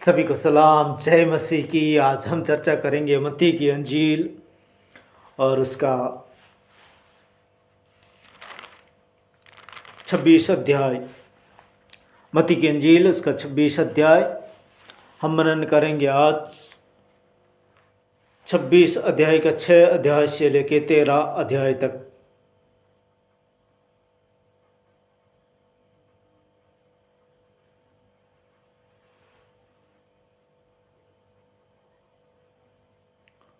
सभी को सलाम, जय मसीह की। आज हम चर्चा करेंगे मत्ती की अंजील और उसका 26 अध्याय। मत्ती की अंजील उसका 26 अध्याय हम मनन करेंगे आज। 26 अध्याय का 6 अध्याय से लेके 13 अध्याय तक।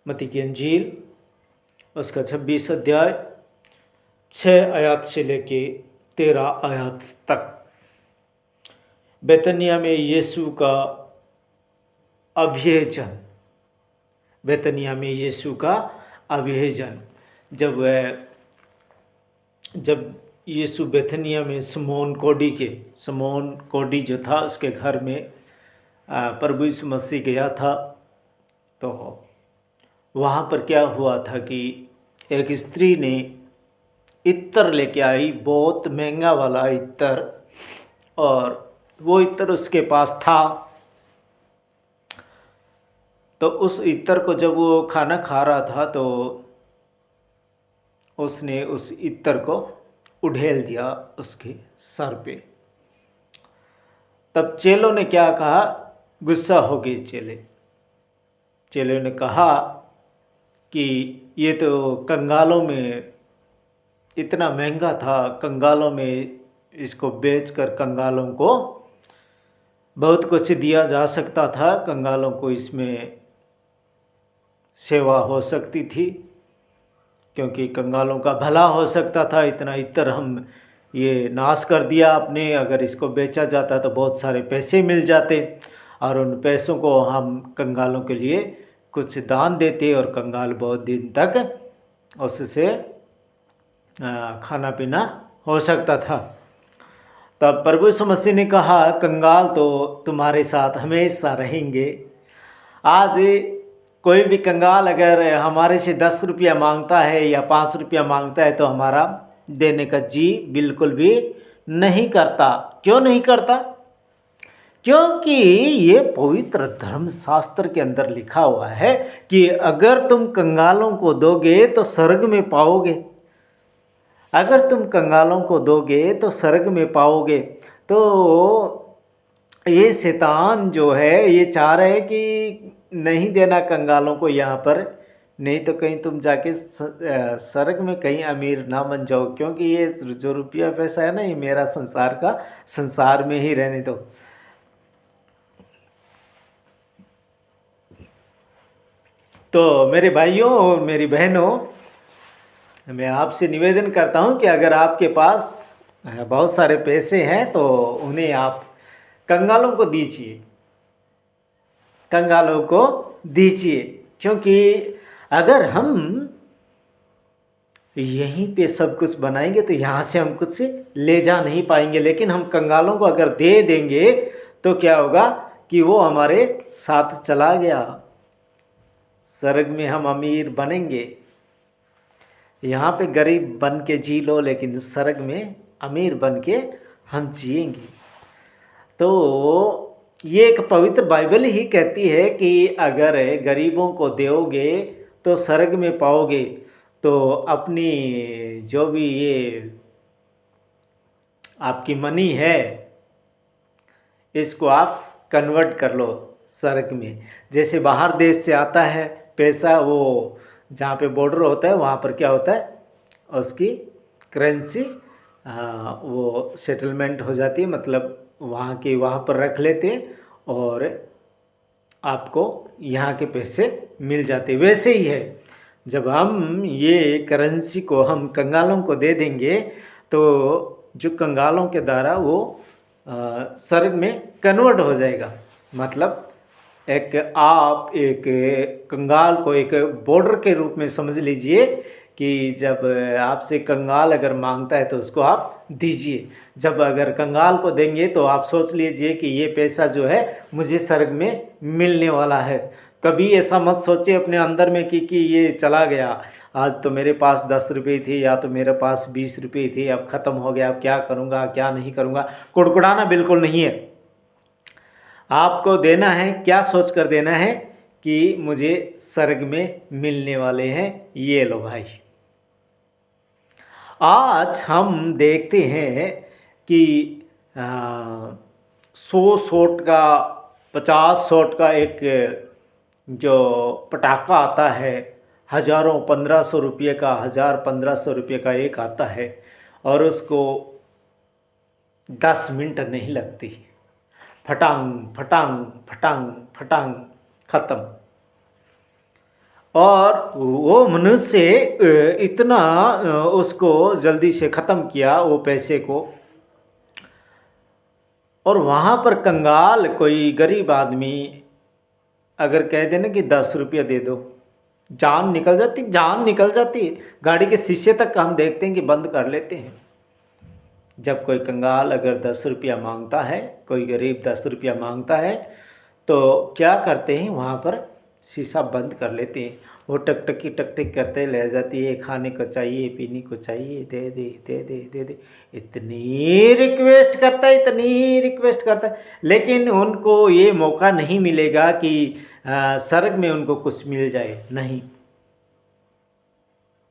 मत्ती की अंजील उसका 26 अध्याय 6 आयत से लेके 13 आयत तक। बेतनिया में यीशु का अभिषेचन। बेतनिया में यीशु का अभिषेचन। जब यीशु बेतनिया में समौन कोडी जो था उसके घर में प्रभु यीशु मसीह गया था, तो वहाँ पर क्या हुआ था कि एक स्त्री ने इत्र लेके आई, बहुत महंगा वाला इत्र, और वो इत्र उसके पास था। तो उस इत्र को जब वो खाना खा रहा था तो उसने उस इत्र को उड़ेल दिया उसके सर पे। तब चेलों ने क्या कहा, गुस्सा हो गए चेलों ने कहा कि ये तो कंगालों में इतना महंगा था, कंगालों में इसको बेचकर कंगालों को बहुत कुछ दिया जा सकता था, कंगालों को इसमें सेवा हो सकती थी, क्योंकि कंगालों का भला हो सकता था। इतना इत्र हम ये नाश कर दिया आपने, अगर इसको बेचा जाता तो बहुत सारे पैसे मिल जाते और उन पैसों को हम कंगालों के लिए कुछ दान देते और कंगाल बहुत दिन तक उससे खाना पीना हो सकता था। तब प्रभु यीशु मसीह ने कहा, कंगाल तो तुम्हारे साथ हमेशा रहेंगे। आज कोई भी कंगाल अगर हमारे से 10 रुपया मांगता है या 5 रुपया मांगता है तो हमारा देने का जी बिल्कुल भी नहीं करता। क्यों नहीं करता? क्योंकि ये पवित्र धर्मशास्त्र के अंदर लिखा हुआ है कि अगर तुम कंगालों को दोगे तो स्वर्ग में पाओगे। अगर तुम कंगालों को दोगे तो स्वर्ग में पाओगे। तो ये शैतान जो है ये चाह रहे हैं कि नहीं देना कंगालों को यहाँ पर, नहीं तो कहीं तुम जाके स्वर्ग में कहीं अमीर ना बन जाओ, क्योंकि ये जो रुपया पैसा है ना, ये मेरा संसार में ही रहने दो। तो मेरे भाइयों और मेरी बहनों, मैं आपसे निवेदन करता हूं कि अगर आपके पास बहुत सारे पैसे हैं तो उन्हें आप कंगालों को दीजिए, कंगालों को दीजिए। क्योंकि अगर हम यहीं पे सब कुछ बनाएंगे तो यहाँ से हम कुछ ले जा नहीं पाएंगे, लेकिन हम कंगालों को अगर दे देंगे तो क्या होगा कि वो हमारे साथ चला गया, स्वर्ग में हम अमीर बनेंगे। यहाँ पे गरीब बन के जी लो, लेकिन स्वर्ग में अमीर बन के हम जिएंगे। तो ये एक पवित्र बाइबल ही कहती है कि अगर गरीबों को दोगे तो स्वर्ग में पाओगे। तो अपनी जो भी ये आपकी मनी है, इसको आप कन्वर्ट कर लो स्वर्ग में। जैसे बाहर देश से आता है पैसा, वो जहाँ पे बॉर्डर होता है वहाँ पर क्या होता है, उसकी करेंसी वो सेटलमेंट हो जाती है, मतलब वहाँ पर रख लेते हैं और आपको यहाँ के पैसे मिल जाते। वैसे ही है, जब हम ये करेंसी को हम कंगालों को दे देंगे तो जो कंगालों के द्वारा वो स्वर्ग में कन्वर्ट हो जाएगा। मतलब आप एक कंगाल को एक बॉर्डर के रूप में समझ लीजिए कि जब आपसे कंगाल अगर मांगता है तो उसको आप दीजिए। जब अगर कंगाल को देंगे तो आप सोच लीजिए कि ये पैसा जो है मुझे स्वर्ग में मिलने वाला है। कभी ऐसा मत सोचिए अपने अंदर में कि ये चला गया, आज तो मेरे पास 10 रुपये थी या तो मेरे पास 20 रुपये थे, अब ख़त्म हो गया, अब क्या करूँगा क्या नहीं करूँगा। कुड़कुड़ाना बिल्कुल नहीं है। आपको देना है, क्या सोच कर देना है कि मुझे स्वर्ग में मिलने वाले हैं, ये लो भाई। आज हम देखते हैं कि 100 शॉट का, 50 शॉट का एक जो पटाखा आता है, हज़ारों 1500 रुपये का, 1000 1500 रुपये का एक आता है, और उसको 10 मिनट नहीं लगती, फटांग फटांग फटांग फटांग ख़त्म। और वो मनुष्य इतना उसको जल्दी से ख़त्म किया वो पैसे को। और वहाँ पर कंगाल कोई गरीब आदमी अगर कह देना कि 10 रुपया दे दो, जान निकल जाती, जान निकल जाती। गाड़ी के शीशे तक हम देखते हैं कि बंद कर लेते हैं। जब कोई कंगाल अगर 10 रुपया मांगता है, कोई गरीब 10 रुपया मांगता है, तो क्या करते हैं, वहाँ पर शीशा बंद कर लेते हैं। वो टकटकी टकटक करते ले जाती है, खाने को चाहिए, पीने को चाहिए, दे दे दे दे दे दे, इतनी रिक्वेस्ट करता है, इतनी रिक्वेस्ट करता है, लेकिन उनको ये मौका नहीं मिलेगा कि स्वर्ग में उनको कुछ मिल जाए। नहीं,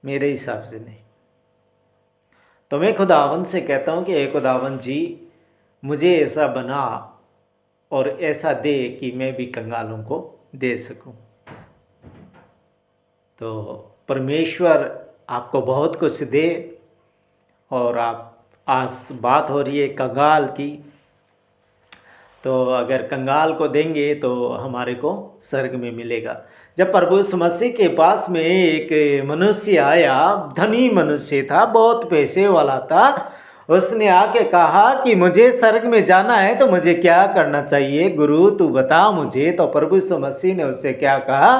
मेरे हिसाब से नहीं। तो मैं खुदावंद से कहता हूँ कि हे खुदावंद जी, मुझे ऐसा बना और ऐसा दे कि मैं भी कंगालों को दे सकूं। तो परमेश्वर आपको बहुत कुछ दे। और आप, आज बात हो रही है कंगाल की, तो अगर कंगाल को देंगे तो हमारे को स्वर्ग में मिलेगा। जब प्रभु यीशु मसीह के पास में एक मनुष्य आया, धनी मनुष्य था, बहुत पैसे वाला था, उसने आके कहा कि मुझे स्वर्ग में जाना है तो मुझे क्या करना चाहिए गुरु, तू बता मुझे। तो प्रभु यीशु मसीह ने उससे क्या कहा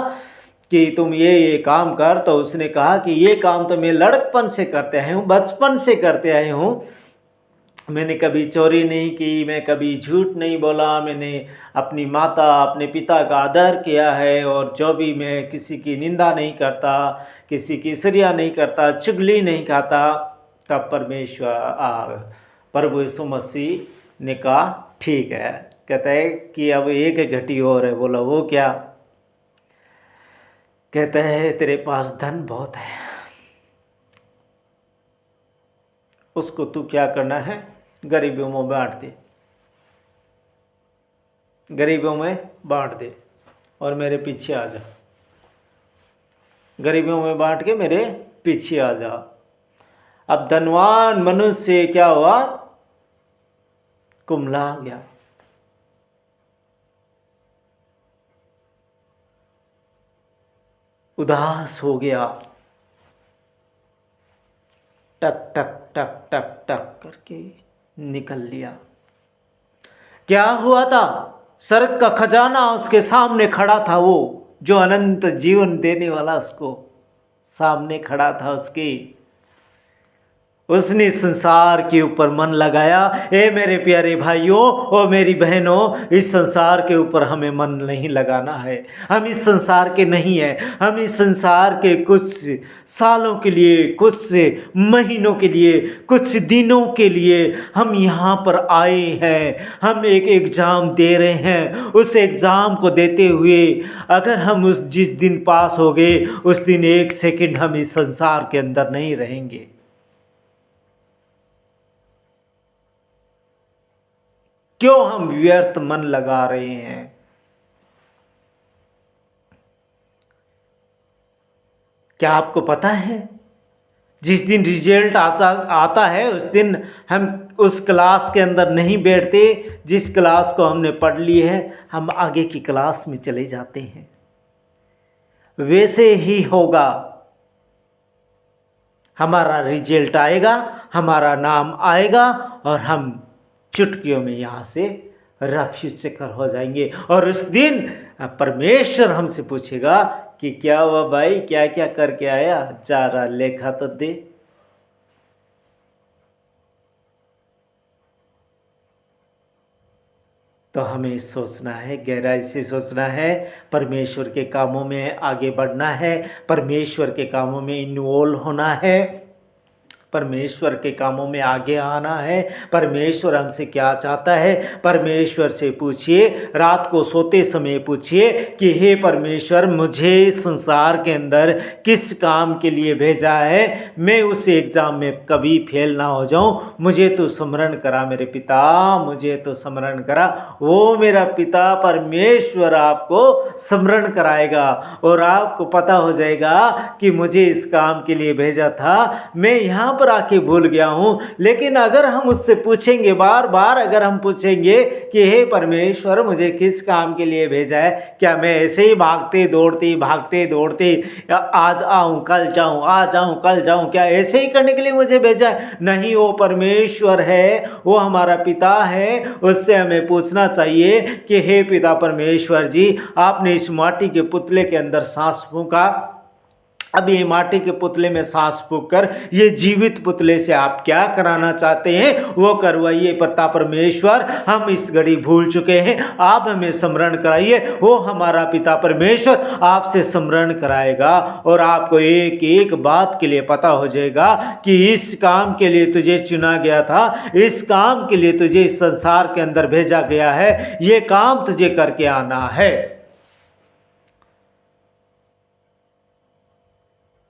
कि तुम ये काम कर। तो उसने कहा कि ये काम तो मैं लड़कपन से करते आया हूँ, बचपन से करते आया हूँ। मैंने कभी चोरी नहीं की, मैं कभी झूठ नहीं बोला, मैंने अपनी माता अपने पिता का आदर किया है, और जो भी मैं किसी की निंदा नहीं करता, किसी की ईर्ष्या नहीं करता, चुगली नहीं खाता। तब प्रभु यीशु मसीह ने कहा ठीक है। कहता है कि अब एक घटी और है। बोला वो क्या? कहता है तेरे पास धन बहुत है, उसको तू क्या करना है, गरीबों में बांट दे, गरीबों में बांट दे और मेरे पीछे आ जा। गरीबों में बांट के मेरे पीछे आ जा। अब धनवान मनुष्य क्या हुआ, कुम्हला गया। उदास हो गया, टक टक टक टक टक करके निकल लिया। क्या हुआ था? स्वर्ग का खजाना उसके सामने खड़ा था। वो जो अनंत जीवन देने वाला उसको सामने खड़ा था उसके। उसने संसार के ऊपर मन लगाया। ए मेरे प्यारे भाइयों और मेरी बहनों, इस संसार के ऊपर हमें मन नहीं लगाना है। हम इस संसार के नहीं हैं। हम इस संसार के कुछ सालों के लिए, कुछ महीनों के लिए, कुछ दिनों के लिए हम यहाँ पर आए हैं। हम एक एग्ज़ाम दे रहे हैं। उस एग्ज़ाम को देते हुए अगर हम जिस दिन पास हो गए, उस दिन एक सेकंड हम इस संसार के अंदर नहीं रहेंगे। क्यों हम व्यर्थ मन लगा रहे हैं? क्या आपको पता है, जिस दिन रिजल्ट आता है उस दिन हम उस क्लास के अंदर नहीं बैठते जिस क्लास को हमने पढ़ ली है, हम आगे की क्लास में चले जाते हैं। वैसे ही होगा, हमारा रिजल्ट आएगा, हमारा नाम आएगा और हम चुटकियों में यहाँ से रफू चक्कर हो जाएंगे। और उस दिन परमेश्वर हमसे पूछेगा कि क्या हुआ भाई, क्या क्या करके आया, जरा लेखा तो दे। तो हमें सोचना है, गहराई से सोचना है, परमेश्वर के कामों में आगे बढ़ना है, परमेश्वर के कामों में इन्वॉल्व होना है। परमेश्वर के कामों में आगे आना है। परमेश्वर हमसे क्या चाहता है, परमेश्वर से पूछिए। रात को सोते समय पूछिए कि हे परमेश्वर, मुझे संसार के अंदर किस काम के लिए भेजा है, मैं उस एग्ज़ाम में कभी फेल ना हो जाऊं। मुझे तो स्मरण करा मेरे पिता, मुझे तो स्मरण करा। वो मेरा पिता परमेश्वर आपको स्मरण कराएगा और आपको पता हो जाएगा कि मुझे इस काम के लिए भेजा था, मैं यहाँ पर आके भूल गया हूँ। लेकिन अगर हम उससे पूछेंगे, बार बार अगर हम पूछेंगे कि हे परमेश्वर, मुझे किस काम के लिए भेजा है, क्या मैं ऐसे ही भागते दौड़ते आज आऊँ कल जाऊँ, आज आऊँ कल जाऊँ, क्या ऐसे ही करने के लिए मुझे भेजा है? नहीं, वो परमेश्वर है, वो हमारा पिता है। उससे हमें पूछना चाहिए कि हे पिता परमेश्वर जी, आपने इस माटी के पुतले के अंदर सांस फूंका, अब ये माटी के पुतले में सांस फूंक कर ये जीवित पुतले से आप क्या कराना चाहते हैं वो करवाइए। पिता परमेश्वर, हम इस घड़ी भूल चुके हैं, आप हमें स्मरण कराइए। वो हमारा पिता परमेश्वर आपसे स्मरण कराएगा और आपको एक एक बात के लिए पता हो जाएगा कि इस काम के लिए तुझे चुना गया था, इस काम के लिए तुझे इस संसार के अंदर भेजा गया है, ये काम तुझे करके आना है।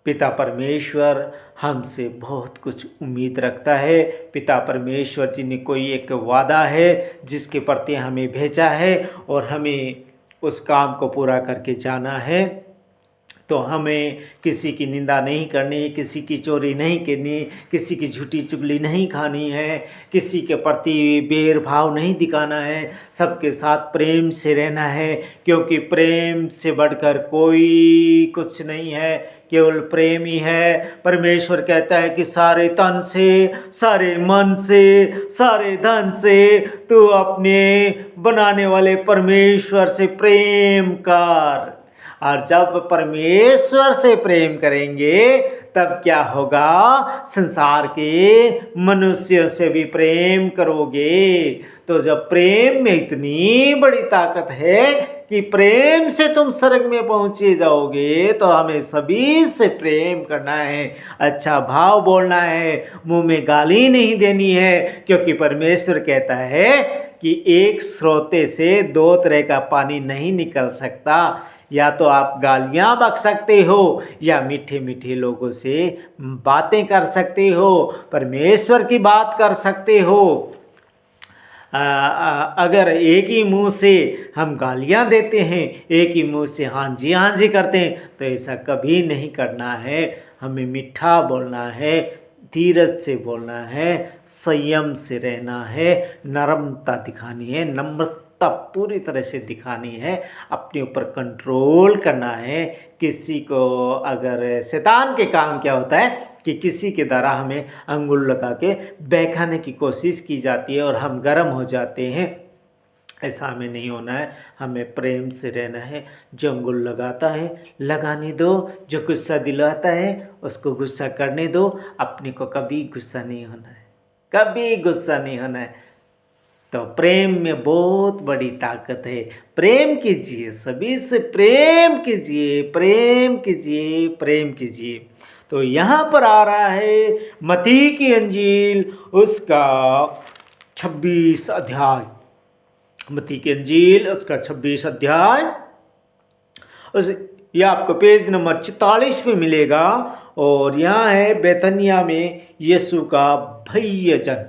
पिता परमेश्वर हमसे बहुत कुछ उम्मीद रखता है। पिता परमेश्वर जी ने कोई एक वादा है जिसके प्रति हमें भेजा है और हमें उस काम को पूरा करके जाना है। तो हमें किसी की निंदा नहीं करनी, किसी की चोरी नहीं करनी, किसी की झूठी चुगली नहीं खानी है, किसी के प्रति भेदभाव नहीं दिखाना है, सबके साथ प्रेम से रहना है, क्योंकि प्रेम से बढ़कर कोई कुछ नहीं है, केवल प्रेम ही है। परमेश्वर कहता है कि सारे तन से, सारे मन से, सारे धन से तू अपने बनाने वाले परमेश्वर से प्रेम कर। और जब परमेश्वर से प्रेम करेंगे तब क्या होगा, संसार के मनुष्यों से भी प्रेम करोगे। तो जब प्रेम में इतनी बड़ी ताकत है कि प्रेम से तुम स्वर्ग में पहुँचे जाओगे, तो हमें सभी से प्रेम करना है, अच्छा भाव बोलना है, मुंह में गाली नहीं देनी है, क्योंकि परमेश्वर कहता है कि एक स्रोते से दो तरह का पानी नहीं निकल सकता। या तो आप गालियाँ बक सकते हो या मीठे मीठे लोगों से बातें कर सकते हो, परमेश्वर की बात कर सकते हो। अगर एक ही मुंह से हम गालियाँ देते हैं, एक ही मुंह से हाँ जी करते हैं, तो ऐसा कभी नहीं करना है। हमें मीठा बोलना है, धीरज से बोलना है, संयम से रहना है, नम्रता दिखानी है, नम्रता पूरी तरह से दिखानी है, अपने ऊपर कंट्रोल करना है। किसी को अगर शैतान के काम क्या होता है कि किसी के द्वारा हमें अंगुल लगा के बहकाने की कोशिश की जाती है और हम गर्म हो जाते हैं। ऐसा हमें नहीं होना है, हमें प्रेम से रहना है। जो अंगुल लगाता है लगाने दो, जो गुस्सा दिलाता है उसको गुस्सा करने दो। अपने को कभी गुस्सा नहीं होना है, कभी गुस्सा नहीं होना है। तो प्रेम में बहुत बड़ी ताकत है। प्रेम कीजिए, सभी से प्रेम कीजिए, प्रेम कीजिए, प्रेम कीजिए। तो यहाँ पर आ रहा है मत्ती की अंजील उसका 26 अध्याय, मत्ती की अंजील उसका 26 अध्याय, यह आपको पेज नंबर 44 में मिलेगा। और यहाँ है बेतनिया में यीशु का भयजन।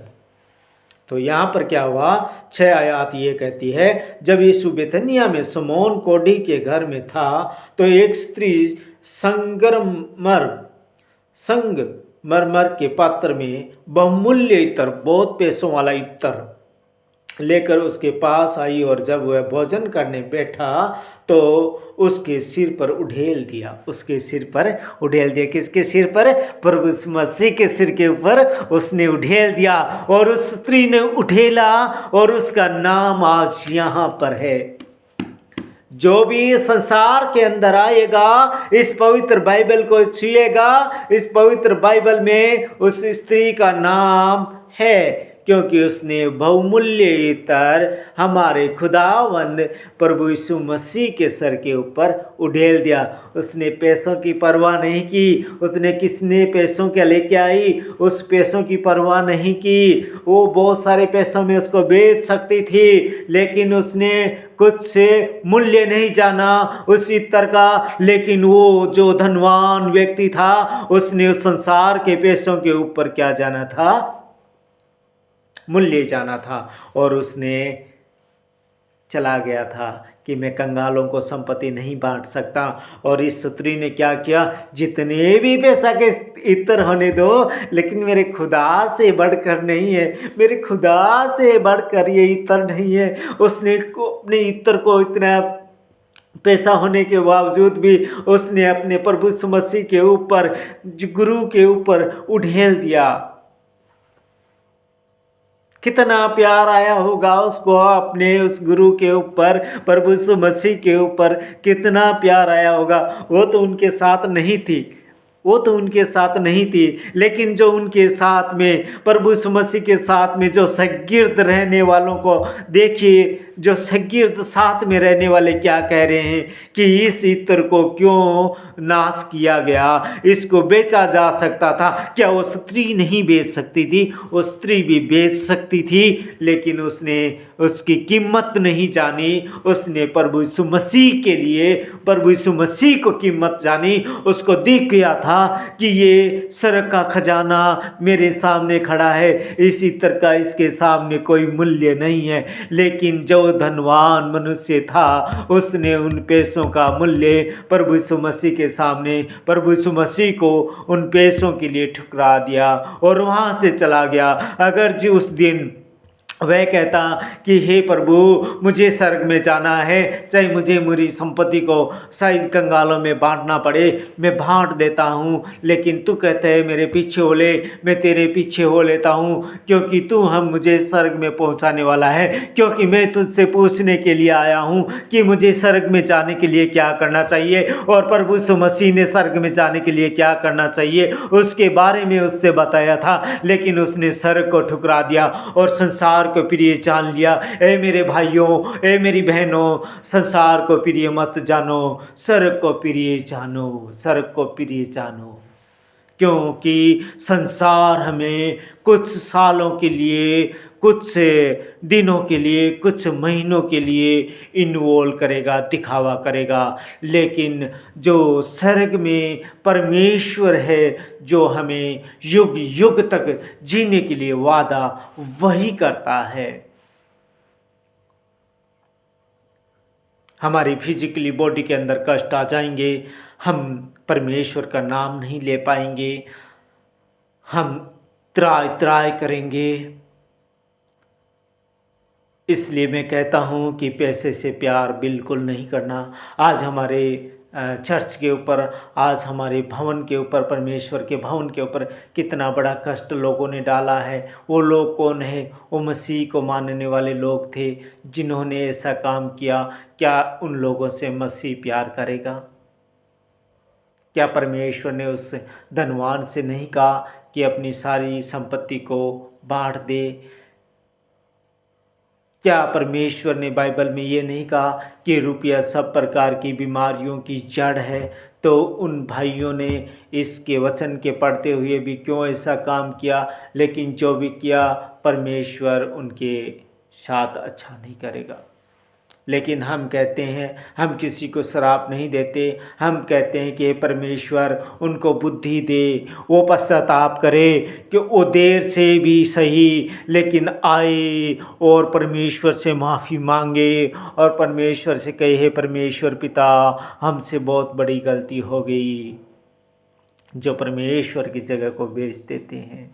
तो यहाँ पर क्या हुआ, 6 आयत ये कहती है, जब यीशु बेतनिया में शमौन कोढ़ी के घर में था तो एक स्त्री संगमरमर के पात्र में बहुमूल्य इत्र, बहुत पैसों वाला इत्र लेकर उसके पास आई, और जब वह भोजन करने बैठा तो उसके सिर पर उड़ेल दिया। उसके सिर पर उड़ेल दिया। किसके सिर पर? प्रभु मसीह के सिर के ऊपर उसने उड़ेल दिया, और उस स्त्री ने उड़ेला, और उसका नाम आज यहाँ पर है। जो भी संसार के अंदर आएगा, इस पवित्र बाइबल को छुएगा, इस पवित्र बाइबल में उस स्त्री का नाम है। क्योंकि उसने बहुमूल्य इत्र हमारे खुदावंद प्रभु यीशु मसीह के सर के ऊपर उड़ेल दिया। उसने पैसों की परवाह नहीं की। उसने किसने पैसों क्या लेके आई, उस पैसों की परवाह नहीं की। वो बहुत सारे पैसों में उसको बेच सकती थी, लेकिन उसने कुछ से मूल्य नहीं जाना उस इत्र का। लेकिन वो जो धनवान व्यक्ति था, उसने उस संसार के पैसों के ऊपर क्या जाना था, मूल्य जाना था। और उसने चला गया था कि मैं कंगालों को संपत्ति नहीं बांट सकता। और इस स्त्री ने क्या किया, जितने भी पैसा के इत्र होने दो, लेकिन मेरे खुदा से बढ़कर नहीं है, मेरे खुदा से बढ़कर ये इत्र नहीं है। उसने अपने इत्र को इतना पैसा होने के बावजूद भी उसने अपने प्रभु यीशु मसीह के ऊपर, गुरु के ऊपर उड़ेल दिया। कितना प्यार आया होगा उसको अपने उस गुरु के ऊपर, प्रभु यीशु मसीह के ऊपर कितना प्यार आया होगा। वो तो उनके साथ नहीं थी, वो तो उनके साथ नहीं थी, लेकिन जो उनके साथ में, प्रभु यीशु मसीह के साथ में जो शागिर्द रहने वालों को देखिए, जो शागिर्द साथ में रहने वाले क्या कह रहे हैं कि इस इत्र को क्यों नाश किया गया, इसको बेचा जा सकता था। क्या वो स्त्री नहीं बेच सकती थी? वो स्त्री भी बेच सकती थी, लेकिन उसने उसकी कीमत नहीं जानी। उसने प्रभु यीशु मसीह के लिए, प्रभु यीशु मसीह को कीमत जानी। उसको दिख गया था कि ये स्वर्ग का खजाना मेरे सामने खड़ा है, इस इत्र का इसके सामने कोई मूल्य नहीं है। लेकिन जो धनवान मनुष्य था, उसने उन पैसों का मूल्य प्रभु यीशु मसीह के सामने, प्रभु यीशु मसीह को उन पैसों के लिए ठुकरा दिया और वहाँ से चला गया। अगर जी उस दिन वह कहता कि हे प्रभु, मुझे स्वर्ग में जाना है, चाहे मुझे मेरी संपत्ति को साइज कंगालों में बांटना पड़े, मैं बांट देता हूँ, लेकिन तू कहते है मेरे पीछे हो ले, मैं तेरे पीछे हो लेता हूँ, क्योंकि तू हम मुझे स्वर्ग में पहुँचाने वाला है। क्योंकि मैं तुझसे पूछने के लिए आया हूँ कि मुझे स्वर्ग में जाने के लिए क्या करना चाहिए, और प्रभु यीशु मसीह ने स्वर्ग में जाने के लिए क्या करना चाहिए उसके बारे में उससे बताया था। लेकिन उसने स्वर्ग को ठुकरा दिया और संसार को प्रिय जान लिया। ए मेरे भाइयों, ए मेरी बहनों, संसार को प्रिय मत जानो, स्वर्ग को प्रिय जानो, स्वर्ग को प्रिय जानो। क्योंकि संसार हमें कुछ सालों के लिए, कुछ दिनों के लिए, कुछ महीनों के लिए इन्वॉल्व करेगा, दिखावा करेगा, लेकिन जो स्वर्ग में परमेश्वर है, जो हमें युग युग तक जीने के लिए वादा वही करता है। हमारी फिजिकली बॉडी के अंदर कष्ट आ जाएंगे, हम परमेश्वर का नाम नहीं ले पाएंगे, हम त्राय त्राय करेंगे। इसलिए मैं कहता हूँ कि पैसे से प्यार बिल्कुल नहीं करना। आज हमारे चर्च के ऊपर, आज हमारे भवन के ऊपर, परमेश्वर के भवन के ऊपर कितना बड़ा कष्ट लोगों ने डाला है। वो लोग कौन है? वो मसीह को मानने वाले लोग थे जिन्होंने ऐसा काम किया। क्या उन लोगों से मसीह प्यार करेगा? क्या परमेश्वर ने उस धनवान से नहीं कहा कि अपनी सारी संपत्ति को बांट दे? क्या परमेश्वर ने बाइबल में ये नहीं कहा कि रुपया सब प्रकार की बीमारियों की जड़ है? तो उन भाइयों ने इसके वचन के पढ़ते हुए भी क्यों ऐसा काम किया? लेकिन जो भी किया, परमेश्वर उनके साथ अच्छा नहीं करेगा। लेकिन हम कहते हैं, हम किसी को श्राप नहीं देते, हम कहते हैं कि परमेश्वर उनको बुद्धि दे, वो पश्चाताप करे, कि वो देर से भी सही लेकिन आए और परमेश्वर से माफ़ी मांगे और परमेश्वर से कहे, हे परमेश्वर पिता, हमसे बहुत बड़ी गलती हो गई। जो परमेश्वर की जगह को बेच देते हैं,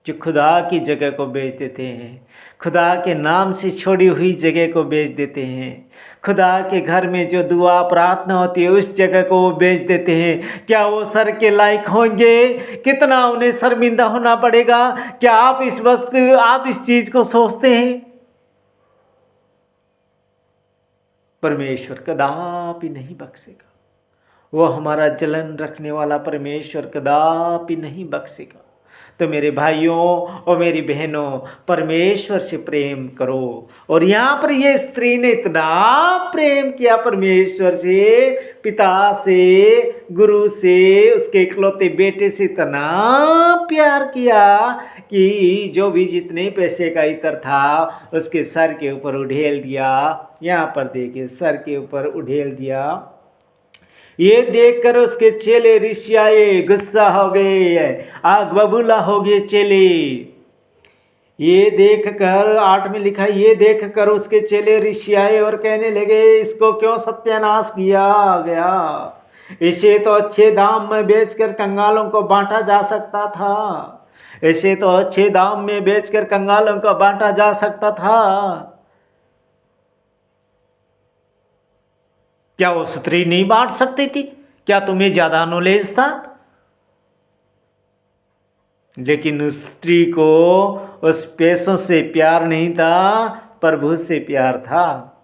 जो खुदा की जगह को बेच देते हैं, खुदा के नाम से छोड़ी हुई जगह को बेच देते हैं, खुदा के घर में जो दुआ प्रार्थना होती है उस जगह को वो बेच देते हैं, क्या वो सर के लायक होंगे? कितना उन्हें शर्मिंदा होना पड़ेगा? क्या आप इस चीज़ को सोचते हैं? परमेश्वर कदापि नहीं बख्शेगा। वो हमारा जलन रखने वाला परमेश्वर कदापि नहीं बख्शेगा। तो मेरे भाइयों और मेरी बहनों, परमेश्वर से प्रेम करो। और यहाँ पर ये स्त्री ने इतना प्रेम किया परमेश्वर से, पिता से, गुरु से, उसके इकलौते बेटे से इतना प्यार किया कि जो भी जितने पैसे का इत्र था उसके सर के ऊपर उड़ेल दिया। यहाँ पर देखिए, सर के ऊपर उड़ेल दिया। ये देखकर उसके चेले ऋषियाए, गुस्सा हो गए, आग बबूला हो गए चेले। ये देखकर 8 में लिखा है, ये देखकर उसके चेले ऋषियाए और कहने लगे, इसको क्यों सत्यानाश किया गया? इसे तो अच्छे दाम में बेचकर कंगालों को बांटा जा सकता था। इसे तो अच्छे दाम में बेचकर कंगालों को बांटा जा सकता था। क्या वो स्त्री नहीं बांट सकती थी? क्या तुम्हें ज्यादा नॉलेज था? लेकिन उस स्त्री को उस पैसों से प्यार नहीं था, प्रभु से प्यार था।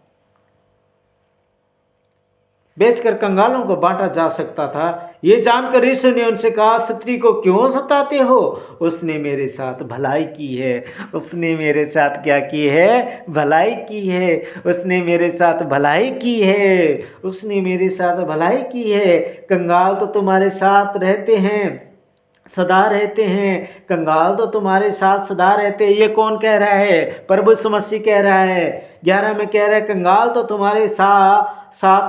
बेचकर कंगालों को बांटा जा सकता था। ये जानकर यीशु ने उनसे कहा, स्त्री को क्यों सताते हो? उसने मेरे साथ भलाई की है। उसने मेरे साथ क्या की है? भलाई की है। उसने मेरे साथ भलाई की है। उसने मेरे साथ भलाई की है। कंगाल तो तुम्हारे साथ रहते हैं, सदा रहते हैं। कंगाल तो तुम्हारे साथ सदा रहते हैं। ये कौन कह रहा है? प्रभु यीशु मसीह कह रहा है। 11 में कह रहा है, कंगाल तो तुम्हारे साथ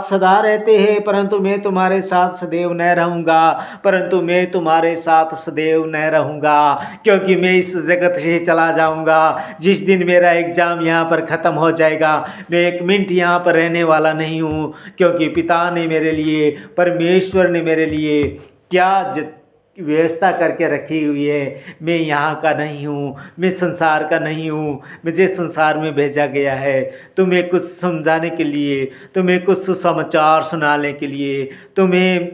सदा रहते हैं, परंतु मैं तुम्हारे साथ सदैव न रहूँगा। परंतु मैं तुम्हारे साथ सदैव न रहूँगा, क्योंकि मैं इस जगत से चला जाऊँगा। जिस दिन मेरा एग्ज़ाम यहाँ पर ख़त्म हो जाएगा, मैं 1 मिनट यहाँ पर रहने वाला नहीं हूँ, क्योंकि पिता ने मेरे लिए, परमेश्वर ने मेरे लिए क्या व्यवस्था करके रखी हुई है। मैं यहाँ का नहीं हूँ, मैं संसार का नहीं हूँ। मुझे संसार में भेजा गया है तुम्हें कुछ समझाने के लिए, तुम्हें कुछ सुसमाचार सुनाने के लिए, तुम्हें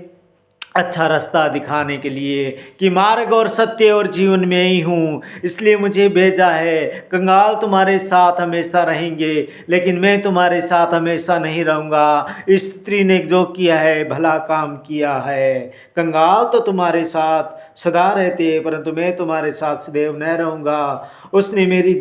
अच्छा रास्ता दिखाने के लिए कि मार्ग और सत्य और जीवन में ही हूँ, इसलिए मुझे भेजा है। कंगाल तुम्हारे साथ हमेशा रहेंगे, लेकिन मैं तुम्हारे साथ हमेशा नहीं रहूँगा। इस स्त्री ने जो किया है, भला काम किया है। कंगाल तो तुम्हारे साथ सदा रहते हैं, परंतु मैं तुम्हारे साथ सदैव न रहूँगा। उसने मेरी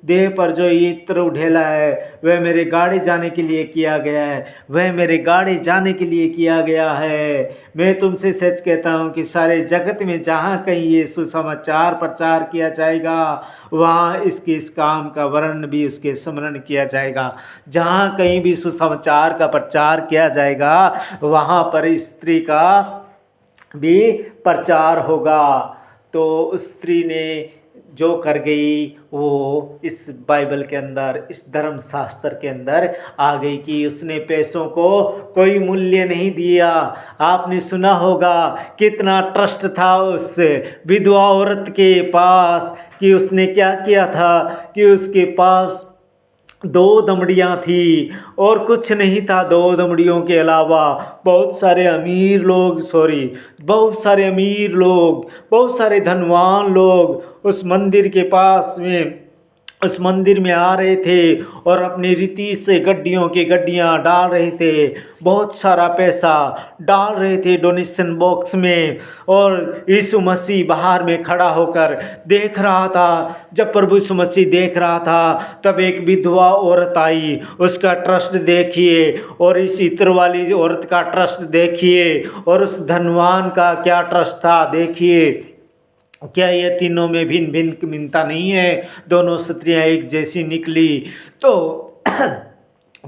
देह पर जो इत्र उड़ेला है, वह मेरे गाड़े जाने के लिए किया गया है। वह मेरे गाड़े जाने के लिए किया गया है। मैं तुमसे सच कहता हूँ कि सारे जगत में जहाँ कहीं ये सुसमाचार प्रचार किया जाएगा, वहाँ इस काम का वर्णन भी उसके स्मरण किया जाएगा। जहाँ कहीं भी सुसमाचार का प्रचार किया जाएगा, वहाँ पर स्त्री का भी प्रचार होगा। तो उस स्त्री ने जो कर गई, वो इस बाइबल के अंदर, इस धर्म शास्त्र के अंदर आ गई कि उसने पैसों को कोई मूल्य नहीं दिया। आपने सुना होगा कितना ट्रस्ट था उस विधवा औरत के पास, कि उसने क्या किया था कि उसके पास 2 दमड़ियाँ थी और कुछ नहीं था। 2 दमड़ियों के अलावा बहुत सारे अमीर लोग, बहुत सारे धनवान लोग उस मंदिर के पास में, उस मंदिर में आ रहे थे और अपनी रीति से गड्डियों की गड्डियाँ डाल रहे थे। बहुत सारा पैसा डाल रहे थे डोनेशन बॉक्स में। और यीशु मसीह बाहर में खड़ा होकर देख रहा था। जब प्रभु यीशु मसीह देख रहा था, तब एक विधवा औरत आई। उसका ट्रस्ट देखिए, और इस इत्र वाली औरत का ट्रस्ट देखिए, और उस धनवान का क्या ट्रस्ट था देखिए। क्या ये तीनों में भिन्न भिन्न भिन्नता नहीं है? दोनों स्त्रियां एक जैसी निकली। तो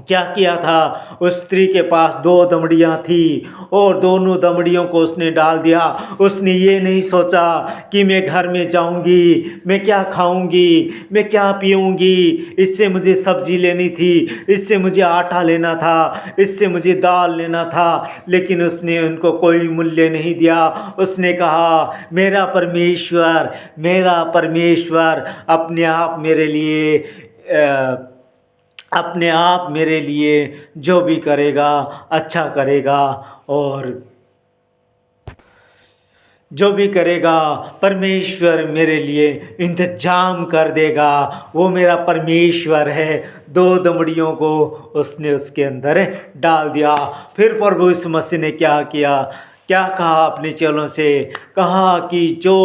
क्या किया था? उस स्त्री के पास 2 दमड़ियाँ थी और दोनों दमड़ियों को उसने डाल दिया। उसने ये नहीं सोचा कि मैं घर में जाऊंगी, मैं क्या खाऊंगी, मैं क्या पीऊंगी, इससे मुझे सब्जी लेनी थी, इससे मुझे आटा लेना था, इससे मुझे दाल लेना था। लेकिन उसने उनको कोई मूल्य नहीं दिया। उसने कहा, मेरा परमेश्वर अपने आप मेरे लिए जो भी करेगा अच्छा करेगा, और जो भी करेगा परमेश्वर मेरे लिए इंतजाम कर देगा। वो मेरा परमेश्वर है। 2 दमड़ियों को उसने उसके अंदर डाल दिया। फिर प्रभु यीशु मसीह ने क्या किया क्या कहा अपने चेलों से? कहा कि जो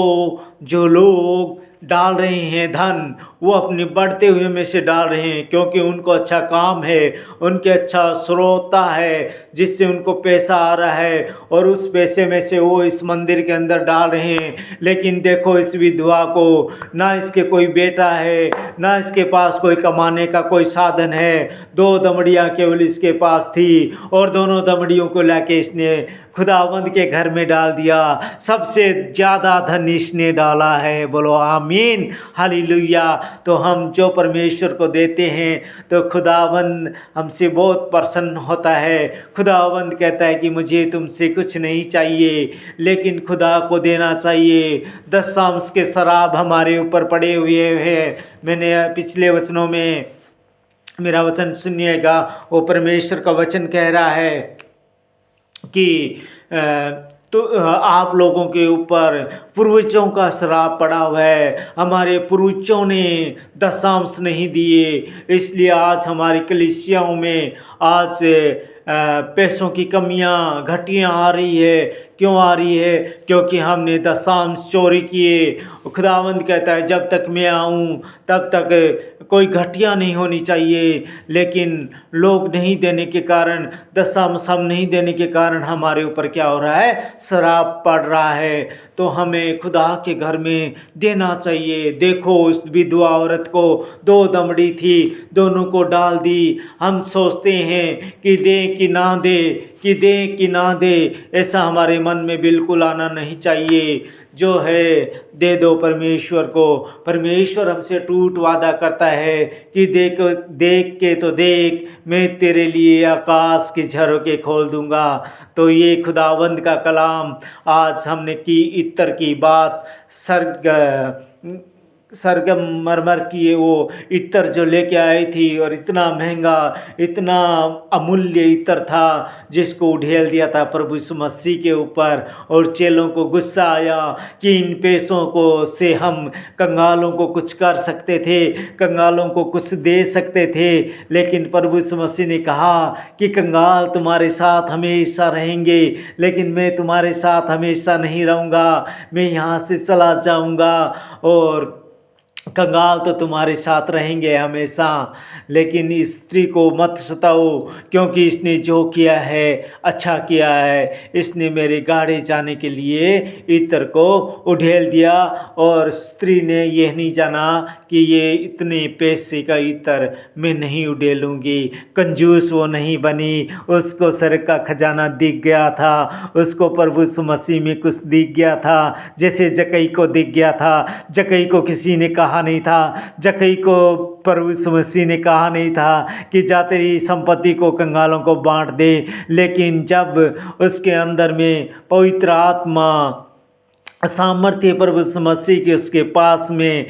जो लोग डाल रहे हैं धन, वो अपने बढ़ते हुए में से डाल रहे हैं, क्योंकि उनको अच्छा काम है, उनके अच्छा स्रोता है जिससे उनको पैसा आ रहा है, और उस पैसे में से वो इस मंदिर के अंदर डाल रहे हैं। लेकिन देखो इस विधवा को, ना इसके कोई बेटा है, ना इसके पास कोई कमाने का कोई साधन है। 2 दमड़ियाँ केवल इसके पास थी, और दोनों दमड़ियों को लाके इसने खुदावंद के घर में डाल दिया। सबसे ज़्यादा धन इसने डाला है। बोलो आमीन, हालेलुया। तो हम जो परमेश्वर को देते हैं तो खुदावंद हमसे बहुत प्रसन्न होता है। खुदावंद कहता है कि मुझे तुमसे कुछ नहीं चाहिए, लेकिन खुदा को देना चाहिए। 10 के शराब हमारे ऊपर पड़े हुए हैं। मैंने पिछले वचनों में, मेरा वचन सुनिएगा, वो परमेश्वर का वचन कह रहा है कि तो आप लोगों के ऊपर पूर्वजों का श्राप पड़ा हुआ है। हमारे पूर्वजों ने दशांश नहीं दिए, इसलिए आज हमारी कलीसियाओं में आज पैसों की कमियां, घटियां आ रही है। क्यों आ रही है? क्योंकि हमने दशांश चोरी किए। खुदावंद कहता है जब तक मैं आऊँ तब तक कोई घटिया नहीं होनी चाहिए, लेकिन लोग नहीं देने के कारण, दशांश हम नहीं देने के कारण हमारे ऊपर क्या हो रहा है? शराब पड़ रहा है। तो हमें खुदा के घर में देना चाहिए। देखो उस विधवा औरत को 2 दमड़ी थी, दोनों को डाल दी। हम सोचते हैं कि दे कि ना दे, कि दे कि ना दे, ऐसा हमारे मन में बिल्कुल आना नहीं चाहिए। जो है दे दो परमेश्वर को। परमेश्वर हमसे टूट वादा करता है कि देख देख के तो देख, मैं तेरे लिए आकाश की झरोखे खोल दूंगा। तो ये खुदावंद का कलाम आज हमने की, इत्तर की बात, सरगमरमर की वो इत्र जो लेके आई थी, और इतना महंगा, इतना अमूल्य इत्र था जिसको उड़ेल दिया था प्रभु यीशु मसीह के ऊपर। और चेलों को गुस्सा आया कि इन पैसों को से हम कंगालों को कुछ कर सकते थे, कंगालों को कुछ दे सकते थे। लेकिन प्रभु यीशु मसीह ने कहा कि कंगाल तुम्हारे साथ हमेशा रहेंगे, लेकिन मैं तुम्हारे साथ हमेशा नहीं रहूँगा, मैं यहाँ से चला जाऊँगा। और कंगाल तो तुम्हारे साथ रहेंगे हमेशा, लेकिन इस स्त्री को मत सताओ, क्योंकि इसने जो किया है अच्छा किया है। इसने मेरे गाड़े जाने के लिए इत्र को उड़ेल दिया, और स्त्री ने यह नहीं जाना कि ये इतने पैसे का इत्र मैं नहीं उड़ेलूँगी। कंजूस वो नहीं बनी, उसको सर का खजाना दिख गया था, उसको प्रभु यीशु मसीह में कुछ दिख गया था, जैसे जक्कई को दिख गया था। जक्कई को किसी ने कहा नहीं था, जक्कई को प्रभु यीशु मसीह ने कहा नहीं था कि जा तेरी संपत्ति को कंगालों को बांट दे। लेकिन जब उसके अंदर में पवित्र आत्मा सामर्थ्य प्रभु यीशु मसीह के उसके पास में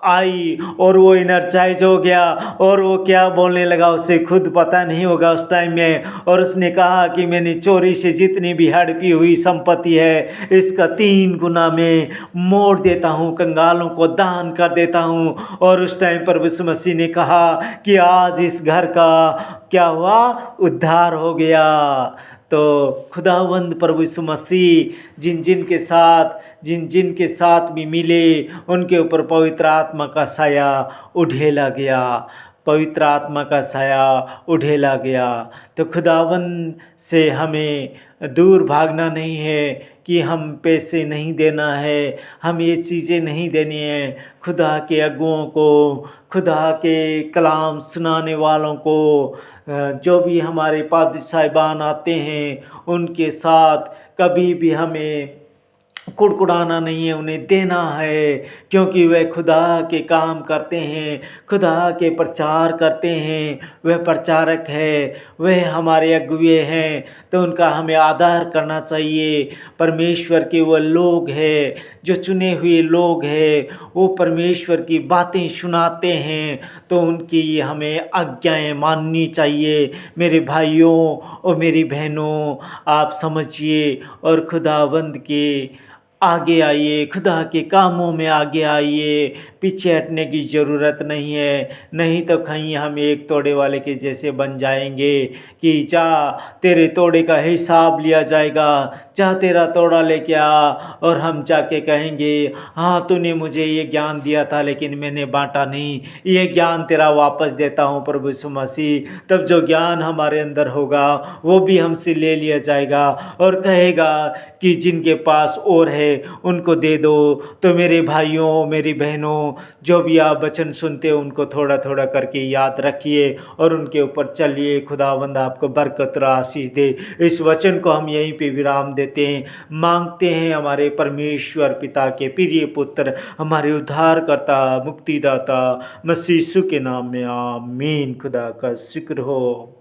आई, और वो एनर्जाइज हो गया, और वो क्या बोलने लगा उसे खुद पता नहीं होगा उस टाइम में। और उसने कहा कि मैंने चोरी से जितनी भी हड़पी हुई संपत्ति है इसका 3 गुना में मोड़ देता हूँ, कंगालों को दान कर देता हूँ। और उस टाइम पर यीशु मसीह ने कहा कि आज इस घर का क्या हुआ? उद्धार हो गया। तो खुदावंद प्रभु यीशु मसीह जिन जिन के साथ भी मिले, उनके ऊपर पवित्र आत्मा का साया उड़ेला गया, पवित्र आत्मा का साया उड़ेला गया। तो खुदावंद से हमें दूर भागना नहीं है कि हम पैसे नहीं देना है, हम ये चीज़ें नहीं देनी है। खुदा के अगुओं को, खुदा के कलाम सुनाने वालों को, जो भी हमारे पादी साहिबान आते हैं उनके साथ कभी भी हमें कुड़कुड़ाना नहीं है, उन्हें देना है, क्योंकि वह खुदा के काम करते हैं, खुदा के प्रचार करते हैं, वह प्रचारक है, वह हमारे अगुवे हैं। तो उनका हमें आदर करना चाहिए। परमेश्वर के वो लोग हैं, जो चुने हुए लोग हैं, वो परमेश्वर की बातें सुनाते हैं, तो उनकी हमें आज्ञाएं माननी चाहिए। मेरे भाइयों और मेरी बहनों, आप समझिए और खुदावंद के आगे आइए, खुदा के कामों में आगे आइए। पीछे हटने की ज़रूरत नहीं है, नहीं तो कहीं हम एक तोड़े वाले के जैसे बन जाएंगे कि जा तेरे तोड़े का हिसाब लिया जाएगा, जा तेरा तोड़ा लेके आ। और हम जाके कहेंगे हाँ तूने मुझे ये ज्ञान दिया था लेकिन मैंने बांटा नहीं, ये ज्ञान तेरा वापस देता हूँ प्रभु यीशु मसीह। तब जो ज्ञान हमारे अंदर होगा वो भी हमसे ले लिया जाएगा और कहेगा कि जिनके पास और है उनको दे दो। तो मेरे भाइयों मेरी बहनों, जो भी आप वचन सुनते हो उनको थोड़ा थोड़ा करके याद रखिए और उनके ऊपर चलिए। खुदावंद आपको बरकत और आशीष दे। इस वचन को हम यहीं पे विराम देते हैं, मांगते हैं हमारे परमेश्वर पिता के प्रिय पुत्र, हमारे उद्धारकर्ता मुक्तिदाता मसीह यीशु के नाम में, आमीन। खुदा का शुक्र हो।